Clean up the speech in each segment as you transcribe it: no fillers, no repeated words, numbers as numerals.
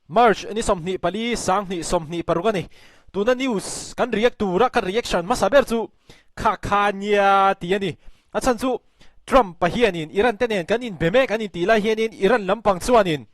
March ni somni pali sang ni somni parugani tuna news kan react tura kan reaction masaber chu khanya tiani achan chu Trump pahianin Iran tenen kan in beme kan in tila hianin Iran lampang chuanin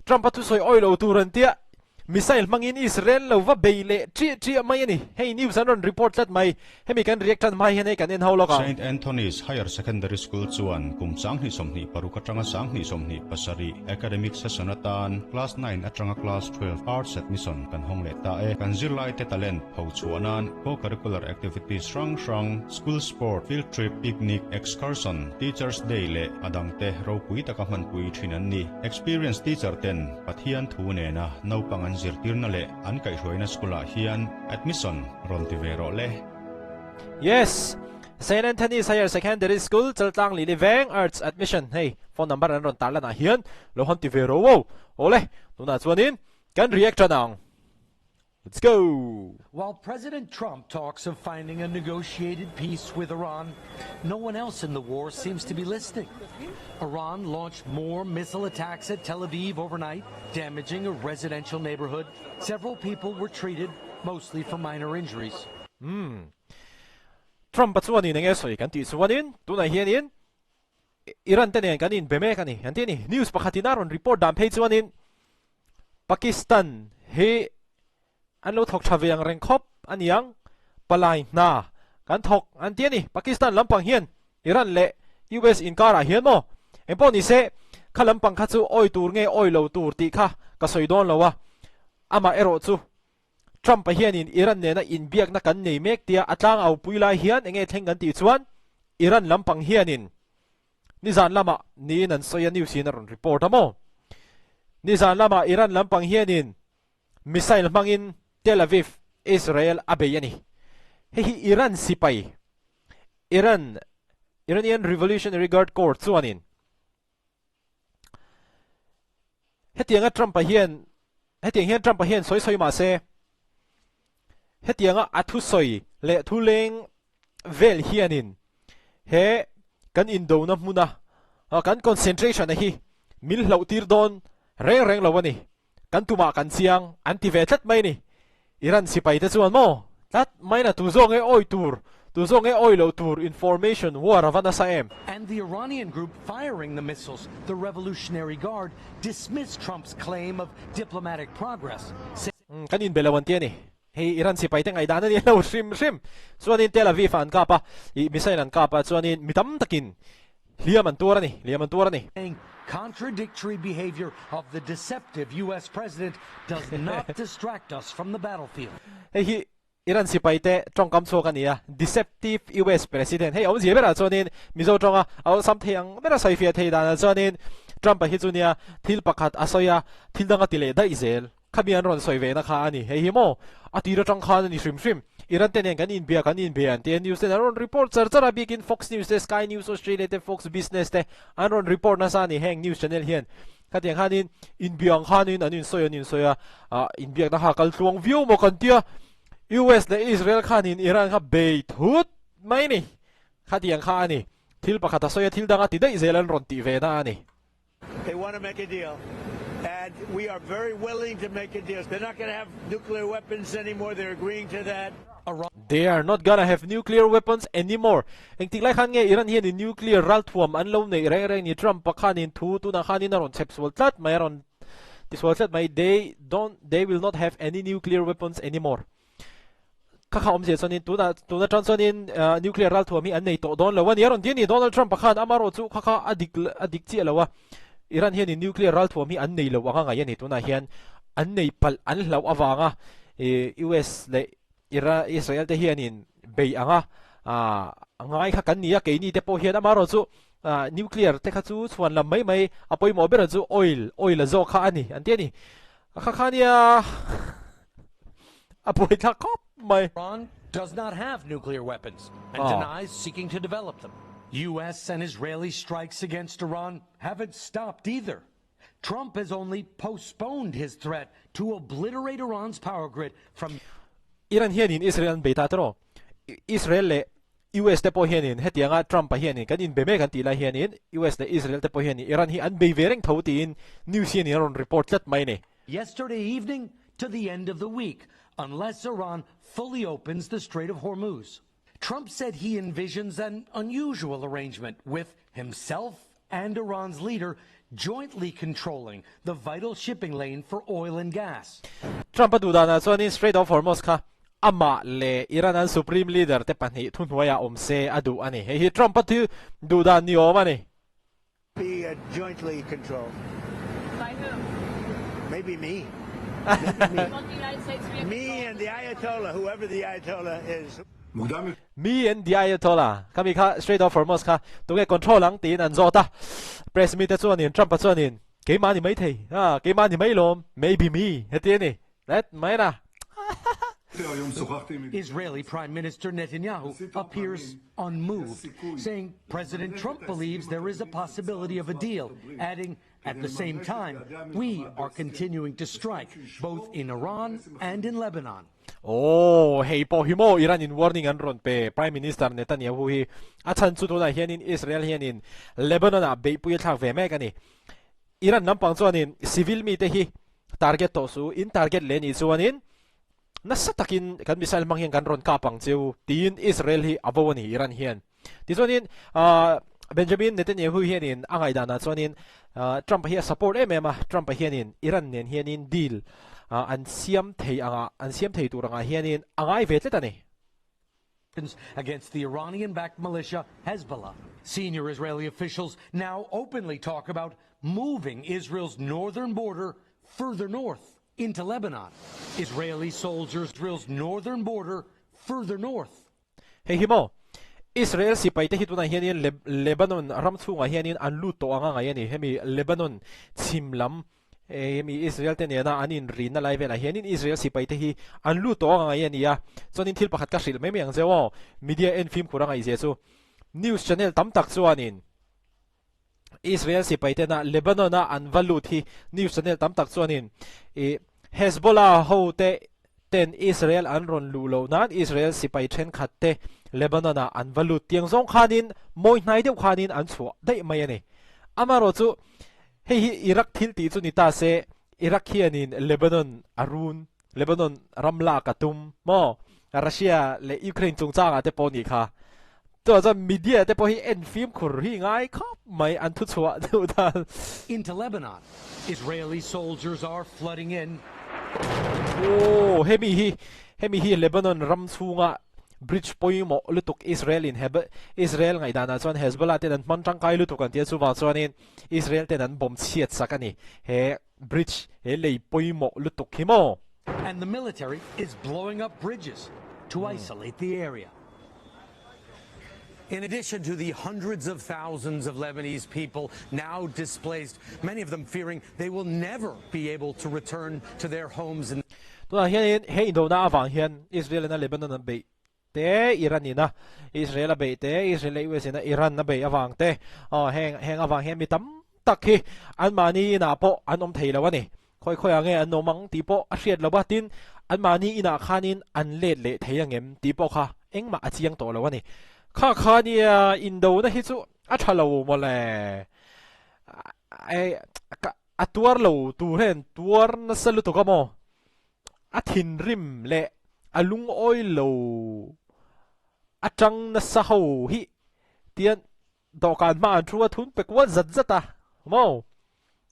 Trump atu soi oil turan tia missile mangin Israel lo va beile tri mai ani hey news anon report lat mai hemi kan react mai hene kan en hauloka St Anthony's Higher Secondary School chuan kum sang ni somni paru katanga sang ni somni pasari academic sessionatan class 9 atanga class 12 arts admission kan hongle ta e kan zirlai te talent ho chuanan co-curricular activities strong school sport field trip picnic excursion teachers day le adang te ro pui taka man pui thinan ni experienced teacher ten pathian thune na no pangan zirtirna le an kai hroina skula hian admission ron ti vero le yes St Anthony's Higher Secondary School chaltang li liveng arts admission hey phone number an ron tala na hian lo han ti vero wo ole tuna chuanin kan react nang. Let's go. While President Trump talks of finding a negotiated peace with Iran, no one else in the war seems to be listening. Iran launched more missile attacks at Tel Aviv overnight, damaging a residential neighborhood. Several people were treated, mostly for minor injuries. Trump chuanin nge soi kan ti chuanin tuna hianin Iran tenen kan in beme kan ni antini news pakhatinaron report dam phei chuanin Pakistan he an lo thok thaviang rengkhop aniang palai na kan thok an tiani Pakistan lampang hian Iran le US inkara hian mo empo ni se khalampang kha chu oi tur nge oi lo tur ti kha ka soidon lowa ama ero chu Trump hian in Iran ne na in biak na kan nei mek tia atlang au puilai hian enge thleng kan ti chuan Iran lampang hian in nizan lama ni nan soya news in ron report amo nizan lama Iran lampang hian in missile mangin Tel Aviv Israel abeyani hi Iran sipai Iranian Revolutionary Guard Corps chuanin hetianga Trump hian soi ma se hetianga athu soi le thuleng vel hianin he kan indo na muna kan concentration na hi mil hlau tir don reng lawani kan tuma kan siang anti vetlat mai ni Iran sipai te chuan mo tat mai na tu zong e oi tur tu zong e oi lo tur information war avana sa em And the Iranian group firing the missiles, the Revolutionary Guard, dismissed Trump's claim of diplomatic progress. Kan in belawan tiani hey Iran sipai te ngai dana ni lo shrim chuanin Tel Aviv an ka pa I missile an ka pa chuanin mitam takin liaman turani Contradictory behavior of the deceptive U.S. president does not distract us from the battlefield. Hey Iran sipai te tongkam so kania deceptive US president hey awzi bera chuanin mizo tonga aw samtheng bera saifia thei dana chuanin Trump hi chunia thil pakhat asoya thil danga tile da Israel khabian ron soive na kha ani hei mo atira tong khan ni shrim Iran tenen kan in bia te news ten aron report chara big in Fox News te Sky News Australia te Fox Business te aron report na sa ni heng news channel hian khatiang khanin in biang khanin anin soya in biak na ha kal tuang view mo kan tia US le Israel khanin Iran kha beit hut mai ni khatiang kha ani thil pakhata soya thil danga ti da Israel ron ti ve na ani They want to make a deal. And we are very willing to make a deal. They're not going to have nuclear weapons anymore. They're agreeing to that. They are not gonna have nuclear weapons anymore. Eng tiklai khan nge Iran hian nuclear ral thuam an lo nei reng ni Trump pakhanin thu tu na khanin ron chepswal tlat mai ron tiswal tlat mai they will not have any nuclear weapons anymore. Kha om je sonin tu na transonin nuclear ral thuam hi an nei to don lo wan yaron tiani Donald Trump pakhan amaro chu kha adik chi alawa Iran hian nuclear ral thuam hi an nei lo anga ngai ani tu na hian an nei pal an hlau awanga US le Israel te hian in bei anga ngai kha kan nia ke ni te po hian amaro chu nuclear te kha chu chuan lam mai apoi mo bera chu oil a zo kha ani antiani kha khania apoi tha kop mai Iran does not have nuclear weapons and denies seeking to develop them. U.S. and Israeli strikes against Iran haven't stopped either. Trump has only postponed his threat to obliterate Iran's power grid from Iran hian in Israel beita tro Israel le US te po hian in hetianga Trump hian in kan in beme kan tila hian in US le Israel te po hian in Iran hi an be vereng thauti in news hian in report lat mai ne yesterday evening to the end of the week, unless Iran fully opens the Strait of Hormuz. Trump said he envisions an unusual arrangement with himself and Iran's leader jointly controlling the vital shipping lane for oil and gas. Trump du da na chuanin Strait of Hormuz kha ama le Iran an Supreme Leader te pahnih thun huaya omse adu ani hi Trump tu du da ni omani Be jointly controlled. By who? Maybe me. You want the United States to be Me and the Ayatollah, whoever the Ayatollah is. me and the Ayatollah kami kha Strait of Hormuz kha tu ke control lang tin an zo ta press meet chuanin Trump chuanin ke ma ni mai thei ke ma ni mai lom maybe me heti ni that mai na Israeli Prime Minister Netanyahu appears unmoved, saying President Trump believes there is a possibility of a deal, adding, at the same time, we are continuing to strike, both in Iran and in Lebanon. Oh, hey pawimawh Iran in warning an ron pe Prime Minister Netanyahu hi achan chu na hianin Israel hianin Lebanon a be pui thak ve mek ani Iran nampang chuanin civil mi te hi target to su in target le ni chuanin nasa takin kan missile manghian kan ron kapang chu tin Israel hi avoni Iran hian ti chuanin Benjamin Netanyahu hianin angai dana chuanin Trump hi support emema Trump hianin Iran nen hianin deal an siam thei turanga hianin angai ve tletani Against the Iranian-backed militia Hezbollah. Senior Israeli officials now openly talk about moving Israel's northern border further north into Lebanon. Israeli soldiers Israel's northern border further north. Hey himo Israel si paite hituna hianin Lebanon ramchunga hianin an luto anga ngayani hemi Lebanon chimlam hemi Israel te nena anin rin na lai vela hianin Israel si paite hi an luto anga ngayani ya chonin thil pakhat ka hril mai meng zewo media en film kuranga ise chu news channel tamtak chuanin Israel si paite na Lebanon na an valut hi news channel tamtak chuanin Hezbollah ho te ten Israel an ron lulo nan Israel si pai then khatte Lebanon na an valut tiang zong khanin moi hnai deuh khanin an chu dei mai ani amaro chu hei Iraq thil ti chu ni ta se Iraq hianin Lebanon arun Lebanon ramla katum mo Russia le Ukraine chungchanga te poni kha to za media te po hi en film khur hi ngai khop mai an thu chua du da Into Lebanon, Israeli soldiers are flooding in. Oh, hemi hi Lebanon ramchunga bridge pawimawh lutuk Israel in Israel ngai dana chuan Hezbollah ten an man tangkai lutuk an tia chu wa chuanin Israel ten an bom chiat sakani he bridge he lei pawimawh lutuk himo And the military is blowing up bridges to isolate the area. In addition to the hundreds of thousands of Lebanese people now displaced, many of them fearing they will never be able to return to their homes. tu hian he indo na awang hian Israel na Lebanon na be te Iran ina Israel a be te Israel US na Iran na be awang te heng awang hian mi tam tak hi an mani na po an om thei lawani khoi ange an nomang ti po a hriat lawa tin an mani ina khanin an le thei angem ti po kha engma achiang to lawani kha nia indo na hi chu a thalo mo le a tuar lo tu ren tuar na salu to ka mo a thin rim le alung oil lo atang na sa ho hi tian dokan ma an thua thun pek wa zat mo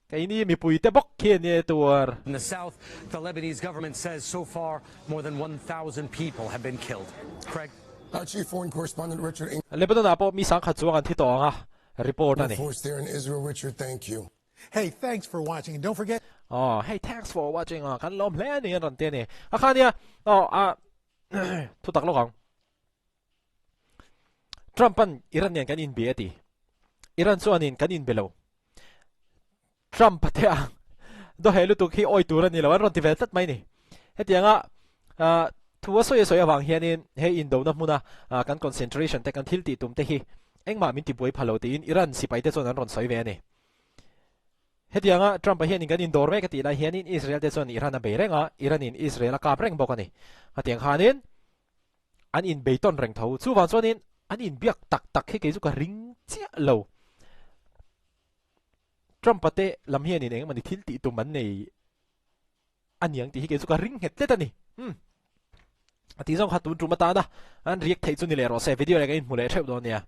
kai ni mi pui te bok khe ne tuar In the south, the Lebanese government says so far more than 1,000 people have been killed. Craig? Our chief foreign correspondent Richard Lebanon apo mi sang kha chuang an thi to nga report ani Force there in Israel. Richard, thank you. Hey, thanks for watching. And don't forget, hey thanks for watching kan lom hle ni ran te ni a khania thu tak lo kang Trump an Iran yan kan in be ati Iran chuanin kan in belo Trump te do helu tu khi oi turan ni lawan ron ti vel tat mai ni hetianga thua soya awang hianin he indo na muna kan concentration te kan thil ti tum te hi engma min ti boi phalo ti in Iran sipai te chon an ron soi ve ni hetianga Trump hianin kan in dor me ka ti la hianin Israel te chon Iran a be renga Iran in Israel a ka reng bokani hatiang khanin an in beiton reng tho chu wan chonin an in biak tak he ke chu ka ring chia lo Trump te lam hianin engma ni thil ti tum an nei anh yang ti hi ke chu ka ring het le ta ni ti zong kha tun tru mata da an riek thei chu ni le ro se video le ka in mu le theu do nia